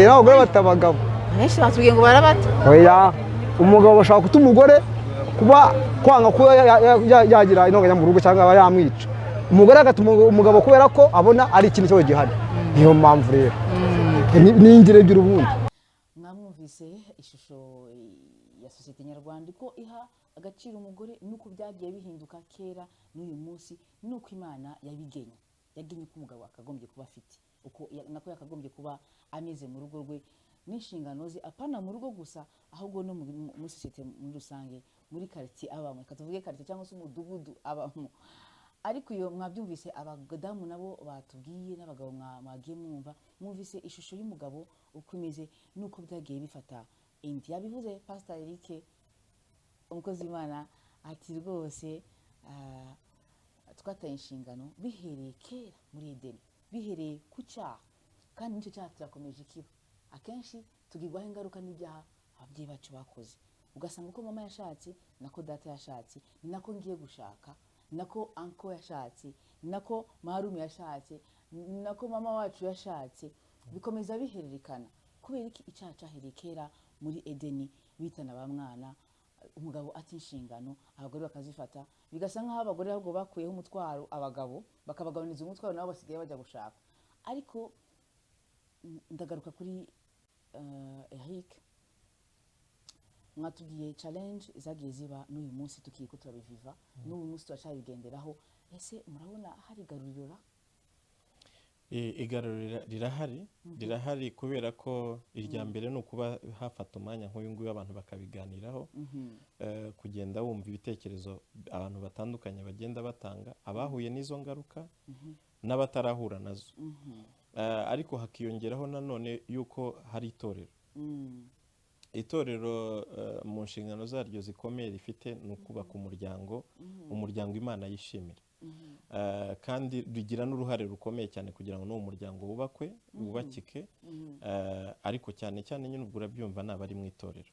n'abagore batabagabo benshi batubwiye ngo barabata. oya, umugabo bashaka kuta umugore kwanga kuba yagira intonganya mu rugo cyangwa yamwica. Umugore agatuma umugabo kubera ko abona ari ikintu cyo gihari. Niyo mpamvu rero ni ingiro ebyiri. Ubundi mwamwumvise ishusho ya sosiyete nyarwanda ko iha agaciro umugore, nuko byagiye bihinduka kera n'uyu munsi, nuko Imana yagenye ko umugabo akagombye kuba afite uko nako yakagombye kuba ameze mu rugo rwe n'inshingano ze, apana mu rugo gusa, ahubwo no muri sosiyete muri rusange, muri quartier abamo, katuvuge quartier cyangwa se umudugudu abamo. Ariko iyo mwabyumvise abadamu nabo batubwiye n'abagabo mwagiye mwumvise ishusho y'umugabo uko imeze nuko byagiye bifata indi. Yabivuze Pastor Eric umukozi w'Imana ati rwose twataye inshingano bihereye kera muri Edeni, bihereye ku cyaha, kandi nicyo cyaha kirakomeje kiba. Akenshi tugirwaho ingaruka n'ibyaha ababyeyi bacu bakoze, ugasanga uko mama yashatse nako data yashatse, ni nako ngiye gushaka, nako anko yashatse, nako marume yashatse, nako mama wacu yashatse, bikomeza bihererekana. Kubera iki? Icyaha cyahereye kera muri Edeni, bitana ba mwana, umugabo ati inshingano, abagore bakazifata, bigasa nkaho abagore ahubwo bakuyeho umutwaro abagabo, bakabagabaniriza umutwaro nabo basigaye bajya gushaka. Ariko ndagaruka kuri Eric, mwatubwiye challenge zagiye ziba n'uyu munsi tukiko turabiviva, n'uyu munsi turacabigenderaho. Ese murabona hari garuriro? Igaruriro rirahari kubera ko irya mbere no kuba hafata umwanya nk'uyu nguyu abantu bakabiganiraho, kugenda wumva ibitekerezo abantu batandukanye bagenda batanga, abahuye n'izo ngaruka n'abatarahura nazo. Ariko hakiyongeraho nanone yuko hari itorero. Itorero mu nshingano zaryo zikomeye rifite ni ukubaka umuryango Imana yishimira, kandi rigira n'uruhare rukomeye cyane kugira ngo n'uwo muryango wubakike, ariko cyane cyane nyine ubwo urabyumva naba ari mu itorero.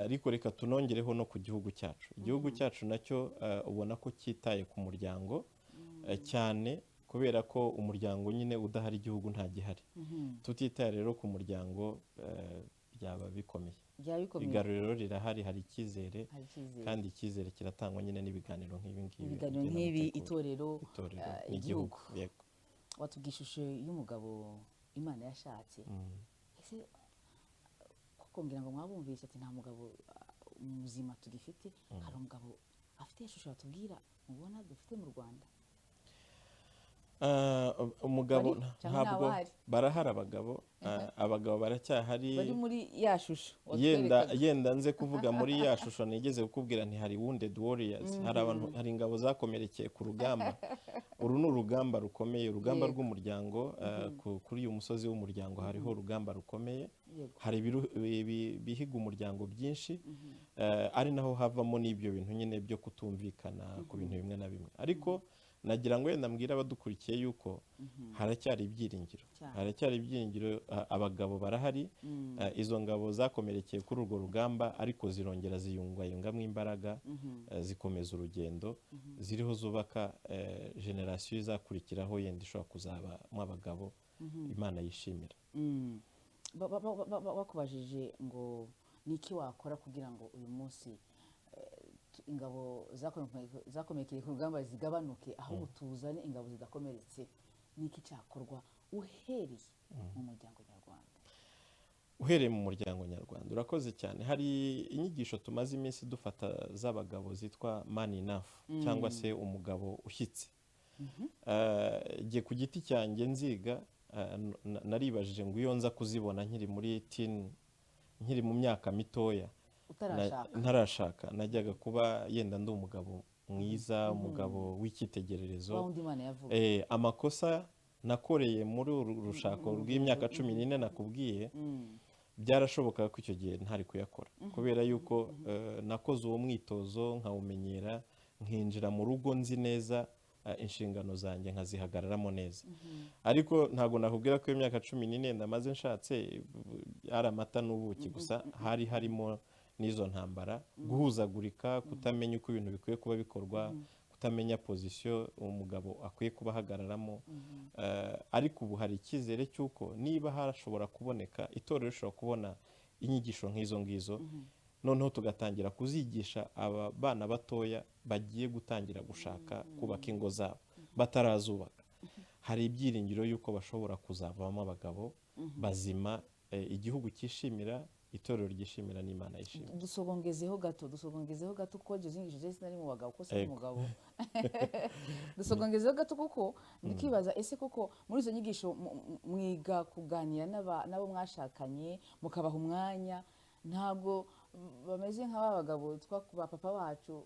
Ariko reka tunongereho no ku gihugu cyacu. Igihugu cyacu nacyo ubona ko cyitaye ku muryango cyane, kubera ko umuryango nyine udahari igihugu nta gihari. Tutitaye rero ku muryango byaba bikomeye. Igaruriro rirahari, hari icyizere, kandi icyizere kiratangwa nyine n'ibiganiro nk'ibi ngibi. Ibiganiro nk'ibi, itorero, igihugu. Watubwiye ishusho y'umugabo Imana yashatse. Ese kuko ngira ngo mwabumvise ati nta mugabo muzima tugifite, hari umugabo afite ishusho batubwira mubona dufite mu Rwanda? umugabo Bari? Cyangwa ntabwo ntawahari? barahari abagabo. Abagabo baracyahari. bari muri ya shusho yenda nze kuvuga muri ya shusho nigeze kukubwira nti hari wounded warriors, hari ingabo zakomerekeye ku rugamba. Uru ni urugamba rukomeye, urugamba rw'umuryango. Kuri uyu musozi w'umuryango hariho urugamba rukomeye. Hari bihiga umuryango byinshi, ari naho havamo n'ibyo bintu nyine byo kutumvikana ku bintu bimwe na bimwe. Ariko nagira ngo wenda mbwira abadukurikiye yuko haracyari ibyiringiro, haracyari ibyiringiro. Abagabo barahari, izo ngabo zakomerekeye kuri urwo rugamba ariko zirongera ziyungwayungamo imbaraga, zikomeza urugendo, ziriho zubaka generasiyo izakurikiraho yenda ishobora kuzabamo abagabo Imana yishimira. bakubajije ngo niki wakora kugira ngo uyu munsi ingabo zakomerekeye ku rugamba zigabanuke, ahubwo tuzane ingabo zidakomeretse, niki cyakorwa uhereye mu muryango nyarwanda? Uhereye mu muryango nyarwanda, urakoze cyane. Hari inyigisho tumaze iminsi dufata z'abagabo zitwa man enough, cyangwa se umugabo ushyitse. Jye ku giti cyanjye nziga, naribajije ngo iyo nza kuzibona nkiri mu myaka mitoya ntarashaka, najyaga kuba yenda ndi umugabo mwiza, umugabo w'icyitegererezo. Amakosa nakoreye muri uru rushako rw'imyaka 14 nakubwiye, byarashoboka ko icyo gihe ntari kuyakora, kubera yuko nakoze uwo mwitozo nkawumenyera, nkinjira mu rugo nzi neza inshingano zanjye nkazihagararamo neza. Ariko ntabwo nakubwira ko imyaka 14 ndamaze nshatse ari amata n'ubuki gusa, hari harimo n'izo ntambara, guhuzagurika, kutamenya uko ibintu bikwiye kuba bikorwa, kutamenya pozisiyo umugabo akwiye kuba ahagararamo. Ariko ubu hari icyizere cy'uko niba hashobora kuboneka itorero rishobora kubona inyigisho nk'izo ngizo, noneho tugatangira kuzigisha aba bana batoya bagiye gutangira gushaka kubaka ingo zabo batarazubaka, hari ibyiringiro y'uko bashobora kuzavamo abagabo bazima, igihugu cyishimira, itorero ryishimira, n'Imana yishimira. Dusogongezeho gato ko inyigisho zose nari mu bagabo ko se umugabo. Dusogongezeho gato kuko ndikibaza, ese koko muri izo nyigisho mwiga kuganira nabo mwashakanye, mukabaha umwanya, ntabwo bameze nk'aba bagabo ba papa bacu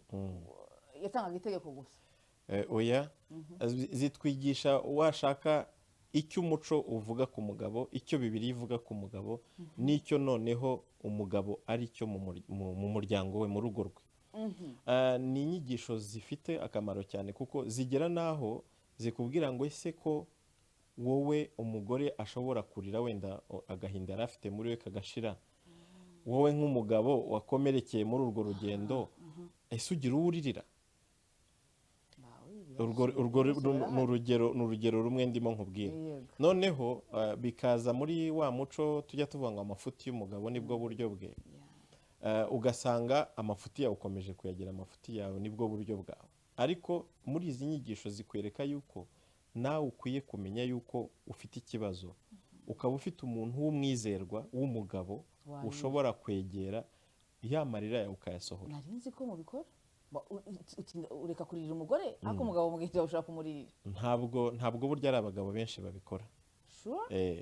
yatangaga itegeko gusa? Oya, zitwigisha washaka icyo umuco uvuga ku mugabo, icyo Bibiliya ivuga ku mugabo, n'icyo noneho umugabo ari cyo mu muryango we, mu rugo rwe. Ni inyigisho zifite akamaro cyane kuko zigera naho zikubwira ngo ese ko wowe umugore ashobora kurira wenda agahinda yari afite muri we kagashira, wowe nk'umugabo wakomerekeye muri urwo rugendo, ese ugira uwo uririra? Ni urugero rumwe ndimo nkubwira. Noneho bikaza muri wa muco tujya tuvuga ngo amafuti y'umugabo nibwo buryo bwe, ugasanga amafuti yawe ukomeje kuyagira amafuti yawe nibwo buryo bwawe. Ariko muri izi nyigisho zikwereka yuko nawe ukwiye kumenya yuko ufite ikibazo, ukaba ufite umuntu w'umwizerwa w'umugabo ushobora kwegera, ya marira yawe ukayasohora. Nari nzi ko mubikora, ureka kuririra umugore ariko umugabo mugenzi wawe ushaka kumurira. Ntabwo burya ari abagabo benshi babikora.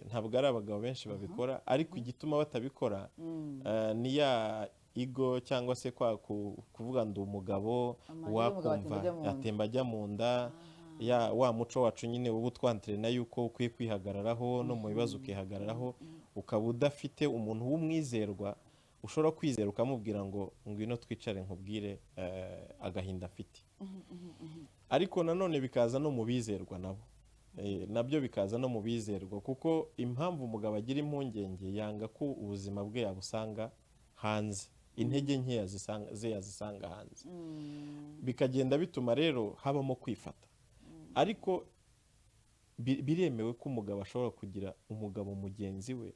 Ntabwo ari abagabo benshi babikora, ariko igituma batabikora ni ya ego cyangwa se kuvuga ndi umugabo, wakumva atemba ajya mu nda, wa muco wacu nyine ubu twantrena yuko ukwiye kwihagararaho no mu bibazo ukihagararaho, ukaba udafite umuntu w'umwizerwa ushobora kwizera ukamubwira ngo ngwino twicare nkubwire agahinda afite. Ariko nanone bikaza no mu bizerwa nabyo bikaza no mu bizerwa, kuko impamvu umugabo agira impungenge, yanga ko ubuzima bwe yabusanga hanze, intege nkeya ze yazisanga hanze, bikagenda bituma rero habamo kwifata. Ariko biremewe ko umugabo ashobora kugira umugabo mugenzi we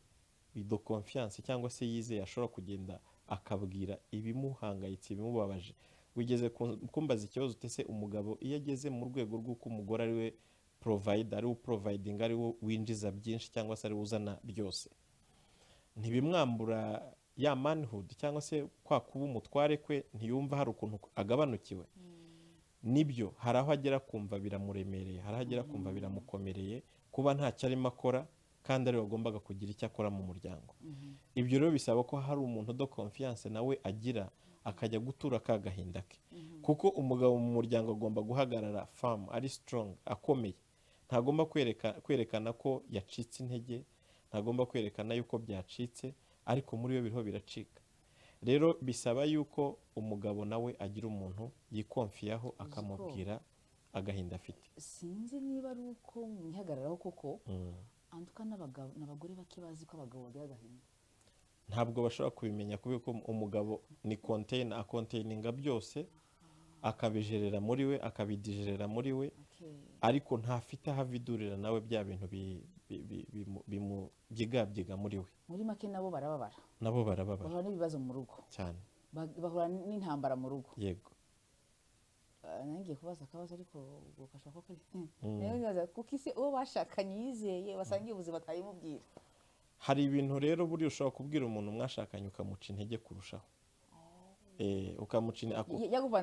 de confiance, cyangwa se yizeye, ashobora kugenda akabwira ibimuhangayitse, ibimubabaje. Wigeze kumbaza ikibazo utese umugabo iyo ageze mu rwego rw'uko umugore ari we provider, ari we providing, ari we winjiza byinshi cyangwa se ari we uzana byose, ntibimwambura ya manhood cyangwa se kwa kuba umutware kwe, ntiyumva hari ukuntu agabanukiwe. nibyo hari aho agera kumva biramuremereye, hari aho agera kumva biramukomereye kuba ntacyo arimo akora kandi ari wagombaga kugira icyo akora mu muryango. Ibyo rero bisaba ko hari umuntu do confiance nawe agira akajya gutura ka gahinda ke, kuko umugabo mu muryango agomba guhagarara firm, ari strong, akomeye. Ntagomba kwerekana ko yacitse intege, ntagomba kwerekana yuko byacitse, ariko muri yo biriho biracika. Rero bisaba yuko umugabo nawe agira umuntu yikonfiyaho akamubwira agahinda afite. Sinzi niba ari uko mwihagararaho koko anduka n'abagore bake bazi ko abagabo bagira agahinda. Ntabwo bashobora kubimenya kubera ko umugabo ni container, akontaininga byose akabijerera muri we, akabidijerera muri we, ariko ntafite aho avidurira nawe bya bintu bimubyiga muri we. Muri make nabo barababara. Nabo barababara. Bahura n'ibibazo mu rugo. Cyane. Bahura n'intambara mu rugo. Yego. Nangiye kubaza akabazo ariko ugashaka ko neza kuko isi uwo bashakanye yizeye basangiye ubuzima atayimubwira. Hari ibintu rero buri ushobora kubwira umuntu mwashakanye ukamuca intege kurushaho.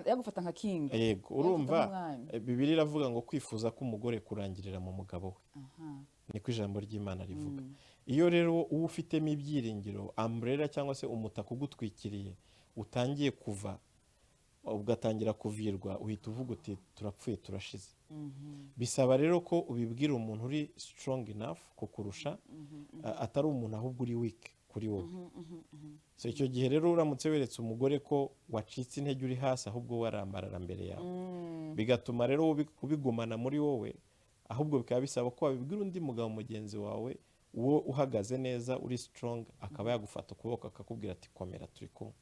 Yagufata nka king. Yego, urumva Bibiliya iravuga ngo kwifuza k'umugore kurangirira mu mugabo we. Niko ijambo ry'Imana rivuga. Iyo rero uba ufitemo ibyiringiro, umbrella cyangwa se umutaka ugutwikiriye utangiye kuva, ugatangira kuvirwa, uhita uvuga uti turapfuye turashize. Bisaba rero ko ubibwira umuntu uri strong enough kukurusha, atari umuntu ahubwo uri weak kuri wowe. So icyo gihe rero uramutse weretse umugore ko wacitse intege uri hasi, ahubwo warambarara mbere yawe, bigatuma rero ubigumana muri wowe, ahubwo bikaba bisaba ko wabibwira undi mugabo mugenzi wawe uwo uhagaze neza uri strong, akaba yagufata ukuboko akakubwira ati komera turi kumwe.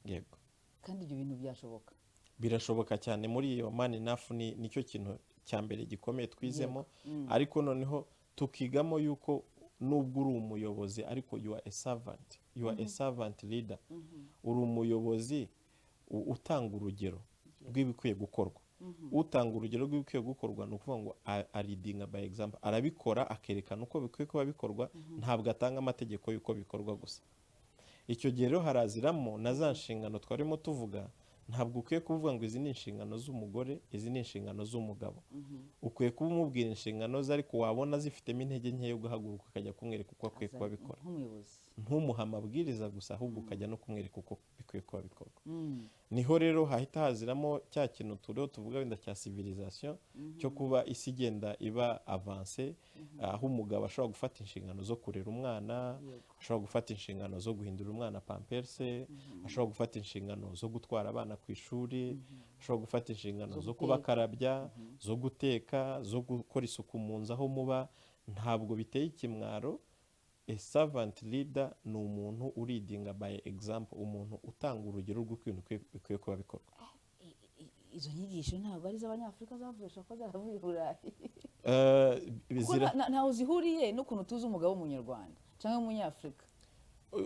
Yego. Kandi ibyo bintu byashoboka. Birashoboka cyane. Muri iyo man enough nicyo kintu cya mbere gikomeye twizemo, ariko noneho tukigamo yuko nubwo uri umuyobozi ariko you are a servant, you are a servant leader. Uri umuyobozi utanga urugero rw'ibikwiye gukorwa. Utanga urugero rw'ibikwiye gukorwa ni ukuvuga ngo leading by example, arabikora akerekana uko bikwiye kuba bikorwa, ntabwo atanga amategeko y'uko bikorwa gusa. Icyo gihe rero haraziramo na za nshingano twarimo tuvuga. Ntabwo ukwiye kuvuga ngo izi ni inshingano z'umugore, izi ni inshingano z'umugabo. Ukwiye kuba umubwira inshingano ze, ariko wabona zifitemo intege nke yo guhaguruka ukajya kumwereka uko akwiye kuba bikora. Ntumuha amabwiriza gusa, ahubwo ukajya no kumwereka uko bikwiye kuba bikorwa. Niho rero hahita haziramo cya kintu turiho tuvuga wenda cya civilisation, cyo kuba isi igenda iba avance, aho umugabo ashobora gufata inshingano zo kurera umwana, ashobora gufata inshingano zo guhindura umwana pamperse, ashobora gufata inshingano zo gutwara abana ku ishuri, ashobora gufata inshingano zo kubakarabya, zo guteka, zo gukora isuku mu nzu aho muba. Ntabwo biteye ikimwaro. A servant leader ni umuntu uridinga by example, umuntu utanga urugero rw'ibintu bikwiye kuba bikorwa. Izo nyigisho ntabwo ari iz'Abanyafurika zavuye ko zaravuye i Burayi. Ntaho zihuriye n'ukuntu tuzi umugabo w'umunyarwanda cyangwa umunyafurika.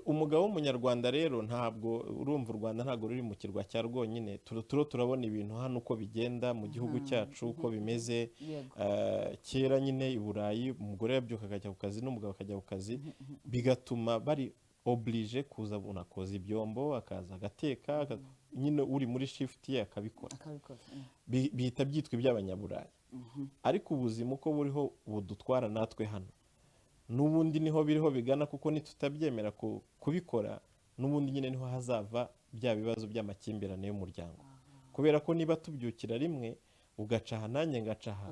Umugabo w'umunyarwanda rero ntabwo urumva, u Rwanda ntabwo ruri mu kirwa cya rwonyine. Turabona ibintu hano uko bigenda mu gihugu cyacu uko bimeze. Kera nyine i Burayi umugore yabyukaga akajya ku kazi n'umugabo akajya ku kazi, bigatuma bari oblige kuza unakoza ibyombo, akaza agateka, nyine uri muri shift ye akabikora. Bihita byitwa iby'Abanyaburayi. Ariko ubuzima uko buriho budutwara natwe hano, n'ubundi niho biriho bigana, kuko nitutabyemera kubikora, n'ubundi nyine niho hazava bya bibazo by'amakimbirane y'umuryango. Kubera ko niba tubyukira rimwe, ugacaha nanjye ngacaha,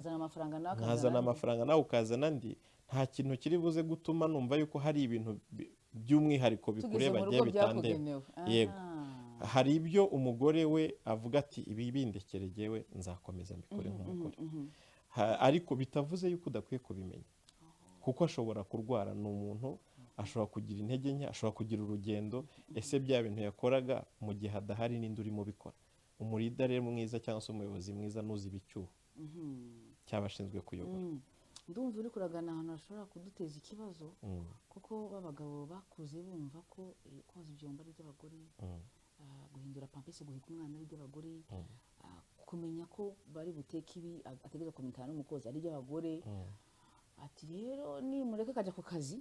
nkazana amafaranga nawe ukazana andi, nta kintu kiri buze gutuma numva yuko hari ibintu by'umwihariko bikureba bagiye bitandeba. Yego. Hari ibyo umugore we avuga ati ibi bindekere jyewe nzakomeza mbikore nk'umugore. Ariko bitavuze yuko udakwiye kubimenya, kuko ashobora kurwara. Ni umuntu, ashobora kugira intege nke, ashobora kugira urugendo. Ese bya bintu yakoraga mu gihe adahari n'indi urimo bikora. Umurida rero mwiza cyangwa se umuyobozi mwiza nuzi ibicyuho cyabashinzwe kuyobora. Ndumva uri kuragana ahantu hashobora kuduteza ikibazo, kuko b'abagabo bakuze bumva ko koza ibyombo ari iby'abagore, guhindura pampesi, guheka umwana ari iby'abagore, kumenya ko bari buteke ibi ategereza kumenyekana n'umukozi ari iby'abagore. Ati rero nimureke akajya ku kazi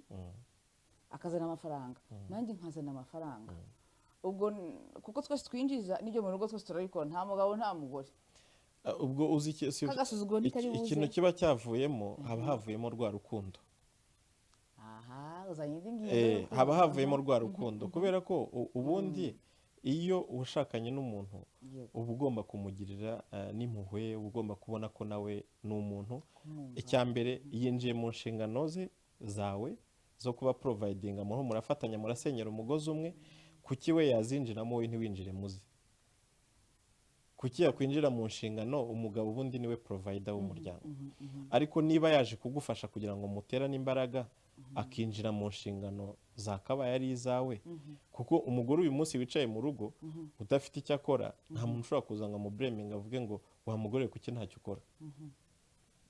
akazana amafaranga, nanjye nkazana amafaranga. Ubwo kuko twese twinjiza n'ibyo mu rugo twese turabikora, nta mugabo nta mugore. ubwo uzi kagasuzuguro ntikari buze. ikintu kiba cyavuyemo haba havuyemo rwa rukundo. aha uzanye indi ngiyo haba havuyemo rwa rukundo kubera ko ubundi iyo ushakanye n'umuntu uba ugomba kumugirira n'impuhwe, uba ugomba kubona ko nawe ni umuntu. icya mbere yinjiye mu nshingano ze zawe zo kuba providing, murafatanya murasenyera umugozi umwe. kuki we yazinjiramo wowe ntiwinjire muze? kuki yakwinjira mu nshingano? umugabo ubundi niwe provider w'umuryango. ariko niba yaje kugufasha kugira ngo muterane imbaraga akinjira mu nshingano zakabaye ari izawe, kuko umugore uyu munsi wicaye mu rugo udafite icyo akora, nta muntu ushobora kuza ngo amubureminge avuge ngo wa mugore kuki ntacyo ukora.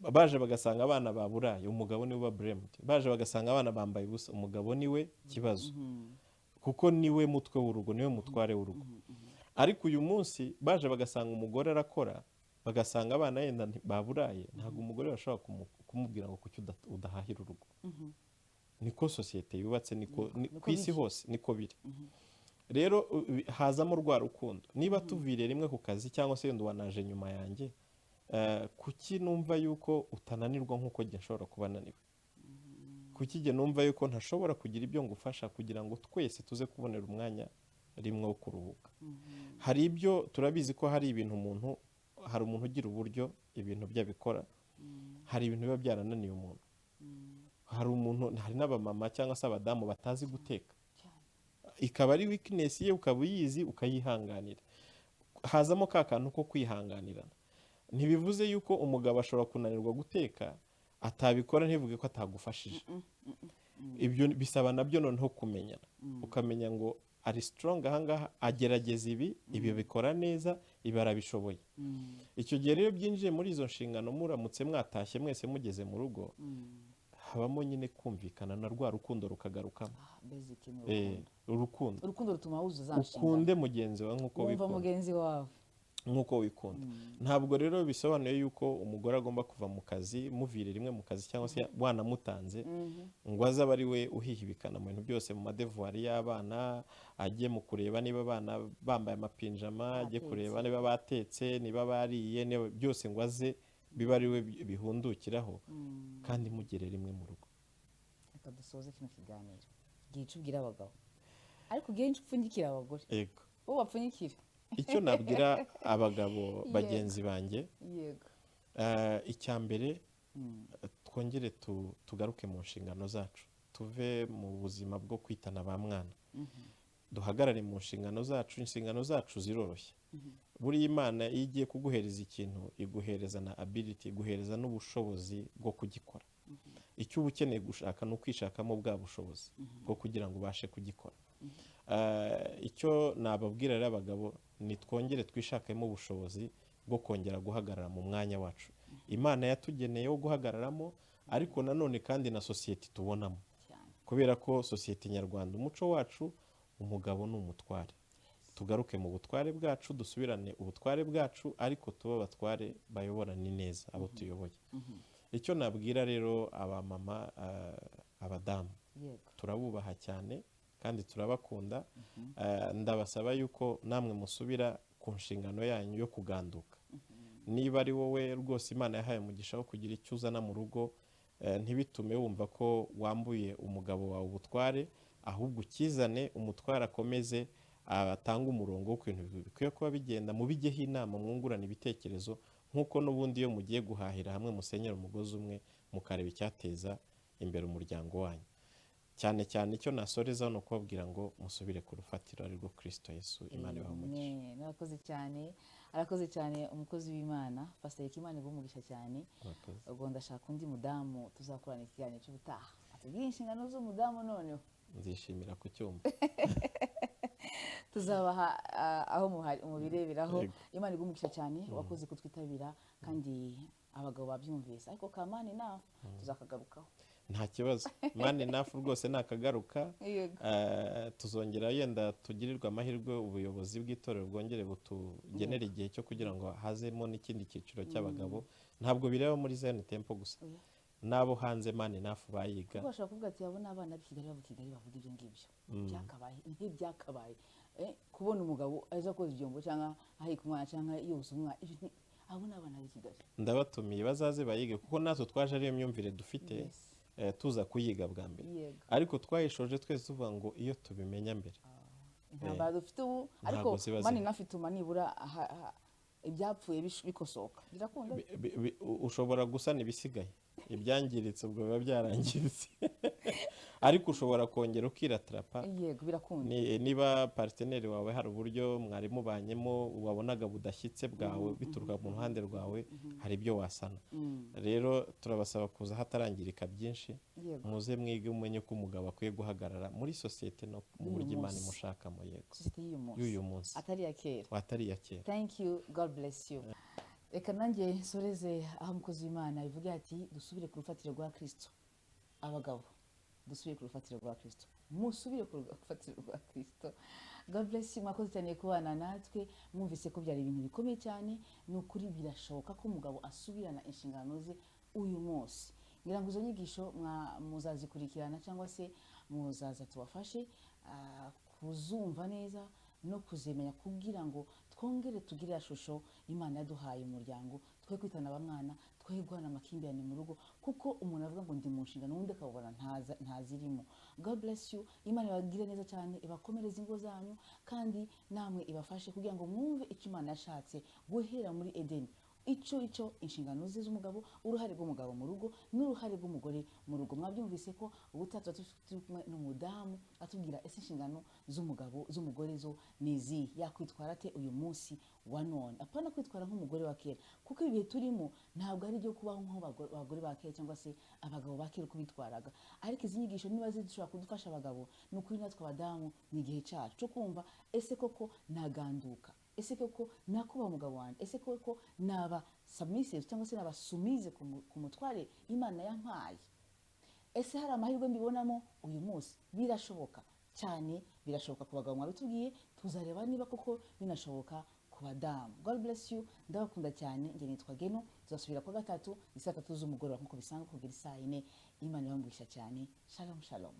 baje bagasanga abana baburaye, umugabo niwe uba blamed. baje bagasanga abana bambaye ubusa, umugabo niwe kibazo, kuko niwe mutwe w'urugo, niwe mutware w'urugo. ariko uyu munsi baje bagasanga umugore arakora, bagasanga abana yenda baburaye, ntabwo umugore bashobora kumubwira ngo kuki udahahira urugo. niko sosiyete yubatse, ku isi hose niko biri. rero hazamo rwa rukundo. niba tuvire rimwe ku kazi cyangwa se yenda wanaje nyuma yanjye, kuki numva yuko utananirwa nk'uko njye nshobora kuba naniwe? kuki njye numva yuko ntashobora kugira ibyo ngufasha kugira ngo twese tuze kubonera umwanya rimwe wo kuruhuka? hari ibyo turabizi ko hari ibintu hari umuntu ugira uburyo ibintu bye abikora, hari ibintu biba byarananiye umuntu. hari n'abamama cyangwa se abadamu batazi guteka, ikaba ari weakness ye, ukaba uyizi ukayihanganira. hazamo ka kantu ko kwihanganirana. ntibivuze yuko umugabo ashobora kunanirwa guteka atabikora ntivuge ko atagufashije. ibyo bisaba nabyo noneho kumenyana, ukamenya ngo ari strong ahangaha, agerageza ibi bikora neza, ibi arabishoboye. icyo gihe rero byinjiye muri izo nshingano, muramutse mwatashye mwese mugeze mu rugo, habamo nyine kumvikana na rwa rukundo rukagarukamo. urukundo rutuma wuzuza nshingano. ukunde mugenzi wawe nk'uko wikunda. wumva mugenzi wawe nk'uko wikunda. ntabwo rero bisobanuye yuko umugore agomba kuva mu kazi, muvire rimwe mu kazi cyangwa se wanamutanze ngo aze aba ari we uhihibikana mu bintu byose, mu madevuwari y'abana, ajye mu kureba niba abana bambaye amapinjama, ajye kureba niba batetse, niba bariye, byose ngo aze biba ari we bihundukiraho, kandi mugere rimwe mu rugo. reka dusoze kino kiganiro, gice ubwira abagabo ariko genshi upfunyikira abagore. yego, bo bapfunyikira. icyo nabwira abagabo bagenzi banjye, yego, icya mbere twongere tugaruke mu nshingano zacu, tuve mu buzima bwo kwitana ba mwana, duhagarare mu nshingano zacu. inshingano zacu ziroroshye. buriya Imana iyo igiye kuguhereza ikintu iguhereza na ability, iguhereza n'ubushobozi bwo kugikora. icyo uba ukeneye gushaka ni ukwishakamo bwa bushobozi bwo kugira ngo ubashe kugikora. icyo nababwira rero abagabo, ni twongere twishakemo ubushobozi bwo kongera guhagarara mu mwanya wacu Imana yatugeneye wo guhagararamo, ariko nanone kandi na sosiyete tubonamo, kubera ko sosiyete nyarwanda, umuco wacu, umugabo ni umutware. tugaruke mu butware bwacu, dusubirane ubutware bwacu, ariko tuba abatware bayoborane neza abo tuyoboye. icyo nabwira rero abamama, abadamu, turabubaha cyane kandi turabakunda. ndabasaba yuko namwe musubira ku nshingano yanyu yo kuganduka. niba ari wowe rwose Imana yahaye umugisha wo kugira icyo uzana mu rugo, ntibitume wumva ko wambuye umugabo wawe ubutware, ahubwo ukizane, umutware akomeze atanga umurongo wo ibintu bikwiye kuba bigenda, mubigeho inama, mwungurana ibitekerezo, nk'uko n'ubundi iyo mugiye guhahira hamwe musenyera umugozi umwe, mukareba icyateza imbere umuryango wanyu. cyane cyane icyo nasoreza no kubabwira ngo musubire ku rufatiro ari rwo Kristo Yesu. Imana ibahe umugisha. Narakoze cyane, arakoze cyane umukozi w'Imana Pastor Imana igumugisha cyane. ubwo ndashaka undi mudamu tuzakorana ikiganiro cy'ubutaha, atubwire inshingano z'umudamu noneho. nzishimira kucyumva. tuzabaha aho mubireberaho. Imana igumugisha cyane, wakoze kutwitabira kandi abagabo babyumvise, ariko kamani nawe tuzakagarukaho. nta kibazo, mani nafu rwose nakagaruka. tuzongera yenda tugirirwa amahirwe, ubuyobozi bw'itorero bwongere butugenera igihe cyo kugira ngo hazemo n'ikindi cyiciro cy'abagabo. ntabwo bireba muri Zion Temple gusa, n'abo hanze mani nafu bayiga. kuko bashobora kuvuga ati abo n'abana b'i Kigali bava Kigali bavuga ibyo ngibyo byakabaye nk'ibyakabaye. kubona umugabo aza koza ibyombo cyangwa aheka umwana cyangwa yoza umwana, abo ni abana b'i Kigali. ndabatumiye bazaze bayige kuko natwe twaje ariyo myumvire dufite Yes. tuza kuyiga bwa mbere Yego. ariko twayishoje twese tuvuga ngo iyo tubimenya mbere intambara dufite ubu ariko ntabwo ziba mani zihari. nkafituma nibura ibyapfuye bikosoka birakunda. ushobora gusana ibisigaye ibyangiritse ubwo biba byarangiritse ariko ushobora kongera ukiratrapa yego birakunda. niba parteneri wawe hari uburyo mwari mubanyemo wabonaga budashyitse bwawe bituruka mu ruhande rwawe hari ibyo wasana. rero turabasaba kuza hatarangirika byinshi Yego. muze mwige umenye ko umugabo akwiye guhagarara muri sosiyete no mu buryo Imana imushakamo. Yego, Sosiyete y'uyu munsi atari iya kera. atari iya kera. Thank you, God bless you. Reka nanjye nsoreze aho umukozi w'Imana bivuga ati dusubire ku rufatiro rwa Kristo. Abagabo dusubire ku rufatiro rwa Kristo, musubire ku rufatiro rwa Kristo. God bless you, mwakoze cyane kubana natwe, mwumvise ko byari ibintu bikomeye cyane. Ni ukuri birashoboka ko umugabo asubirana inshingano ze uyu munsi. Ngira ngo izo nyigisho muzazikurikirana cyangwa se muzaza tubafashe kuzumva neza no kuzimenya kugira ngo twongere tugire ashusho Imana yaduhaye umuryango, twe kwitana abamwana, twe guhana amakimbirane mu rugo, kuko umuntu avuga ngo ndi mu nshingano undi akabona ntazirimo. God bless you, Imana ibagire neza cyane, ibakomereze ingo zanyu kandi namwe ibafashe kugira ngo mwumve icyo Imana yashatse guhera muri Edeni. Icyo inshingano ze z'umugabo, uruhare rw'umugabo mu rugo n'uruhare rw'umugore mu rugo. Mwabyumvise ko ubutatu turi kumwe n'umudamu atubwira ese inshingano z'umugore zo nizi yakwitwara ate uyu munsi wa none, apana kwitwara nk'umugore wa kera, kuko ibihe turimo ntabwo ari byo kubaho nk'abagore ba kera cyangwa se abagabo ba kera uko bitwaraga. Ariko izi nyigisho niba zishobora kudufasha abagabo, ni ukuri natwe abadamu ni igihe cyacu cyo kumva ese koko naganduka, ese koko nakubaha umugabo wanjye, ese koko naba submissive cyangwa se naba sumize ku mutware Imana yampaye. Ese hari amahirwe mbibonamo uyu munsi? Birashoboka cyane, birashoboka ku bagabo mwabitubwiye, tuzareba niba koko binashoboka ku badamu. God bless you, ndabakunda cyane. Njye nitwa Geno, tuzasubira kwa gatatu isaa 3 z'umugoroba nk'uko bisanzwe kugera isaa 4. Imana ibamwisha cyane. Shalom shalom.